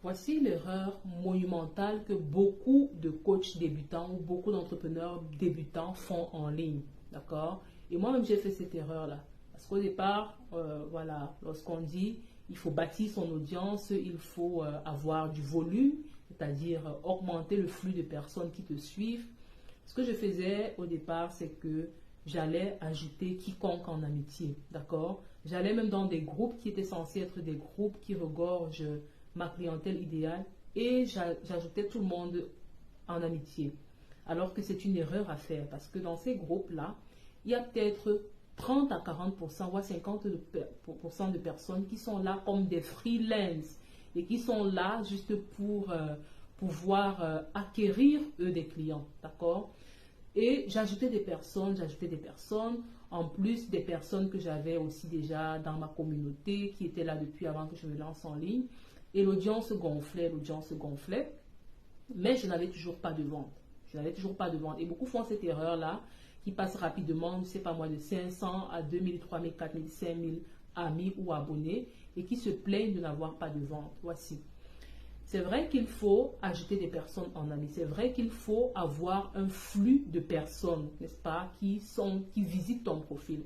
Voici l'erreur monumentale que beaucoup de coachs débutants ou beaucoup d'entrepreneurs débutants font en ligne. D'accord? Et moi-même, j'ai fait cette erreur-là. Parce qu'au départ, voilà, lorsqu'on dit il faut bâtir son audience, il faut avoir du volume, c'est-à-dire augmenter le flux de personnes qui te suivent. Ce que je faisais au départ, c'est que j'allais ajouter quiconque en amitié. D'accord? J'allais même dans des groupes qui étaient censés être des groupes qui regorgent ma clientèle idéale et j'ajoutais tout le monde en amitié. Alors que c'est une erreur à faire parce que dans ces groupes-là, il y a peut-être 30 à 40%, voire 50% de personnes qui sont là comme des freelances et qui sont là juste pour pouvoir acquérir eux des clients. D'accord? Et j'ajoutais des personnes, en plus des personnes que j'avais aussi déjà dans ma communauté, qui étaient là depuis avant que je me lance en ligne. Et l'audience gonflait, mais je n'avais toujours pas de vente. Et beaucoup font cette erreur-là, qui passe rapidement, je ne sais pas moi, de 500 à 2000, 3000, 4000, 5000 amis ou abonnés, et qui se plaignent de n'avoir pas de vente. Voici. C'est vrai qu'il faut ajouter des personnes en amis. C'est vrai qu'il faut avoir un flux de personnes, n'est-ce pas, qui visitent ton profil.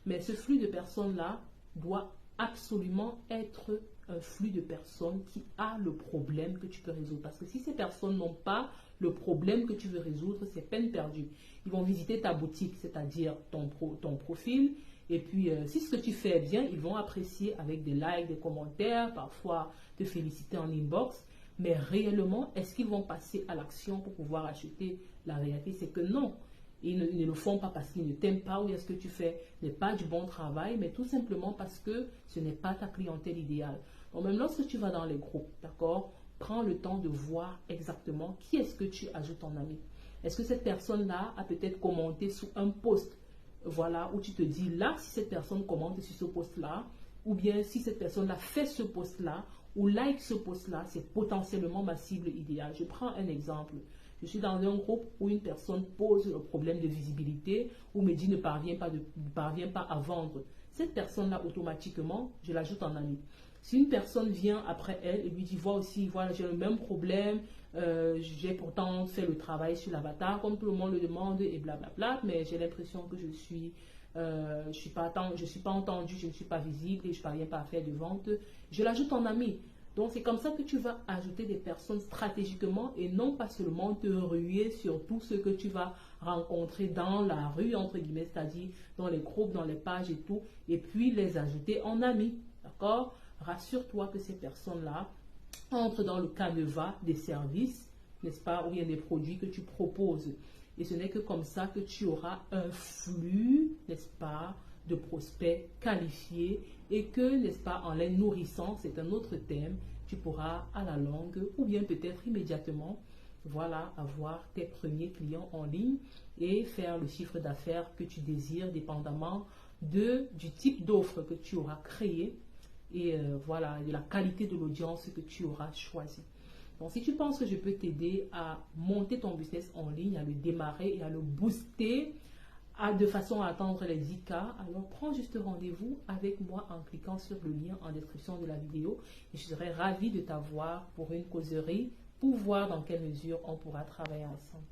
Mais ce flux de personnes-là doit absolument être un flux de personnes qui a le problème que tu peux résoudre. Parce que si ces personnes n'ont pas le problème que tu veux résoudre, c'est peine perdue. Ils vont visiter ta boutique, c'est-à-dire ton profil. Et puis, si ce que tu fais est bien, ils vont apprécier avec des likes, des commentaires, parfois te féliciter en inbox. Mais réellement, est-ce qu'ils vont passer à l'action pour pouvoir acheter? La réalité, c'est que non. Ils ne le font pas parce qu'ils ne t'aiment pas ou est-ce que tu fais n'est pas du bon travail, mais tout simplement parce que ce n'est pas ta clientèle idéale. Donc, même lorsque tu vas dans les groupes, d'accord, prends le temps de voir exactement qui est-ce que tu ajoutes en ami. Est-ce que cette personne-là a peut-être commenté sous un post, voilà, où tu te dis là, si cette personne commente sur ce post-là, ou bien si cette personne-là fait ce post-là, ou like ce post-là, c'est potentiellement ma cible idéale. Je prends un exemple. Je suis dans un groupe où une personne pose le problème de visibilité ou me dit ne parvient pas à vendre. Cette personne-là, automatiquement, je l'ajoute en ami. Si une personne vient après elle et lui dit, voilà, j'ai le même problème, j'ai pourtant fait le travail sur l'avatar, comme tout le monde le demande et blablabla, mais j'ai l'impression que je suis pas entendue, je ne suis pas visible et je ne parviens pas à faire de vente, je l'ajoute en ami. Donc, c'est comme ça que tu vas ajouter des personnes stratégiquement et non pas seulement te ruer sur tout ce que tu vas rencontrer dans la rue, entre guillemets, c'est-à-dire dans les groupes, dans les pages et tout, et puis les ajouter en amis. D'accord? Rassure-toi que ces personnes-là entrent dans le canevas des services, n'est-ce pas, où il y a des produits que tu proposes. Et ce n'est que comme ça que tu auras un flux, n'est-ce pas, de prospects qualifiés et que, n'est-ce pas, en les nourrissant, c'est un autre thème, tu pourras à la longue ou bien peut-être immédiatement, voilà, avoir tes premiers clients en ligne et faire le chiffre d'affaires que tu désires dépendamment du type d'offre que tu auras créé et voilà, de la qualité de l'audience que tu auras choisi. Donc, si tu penses que je peux t'aider à monter ton business en ligne, à le démarrer et à le booster de façon à atteindre les 10K, alors prends juste rendez-vous avec moi en cliquant sur le lien en description de la vidéo et je serai ravie de t'avoir pour une causerie pour voir dans quelle mesure on pourra travailler ensemble.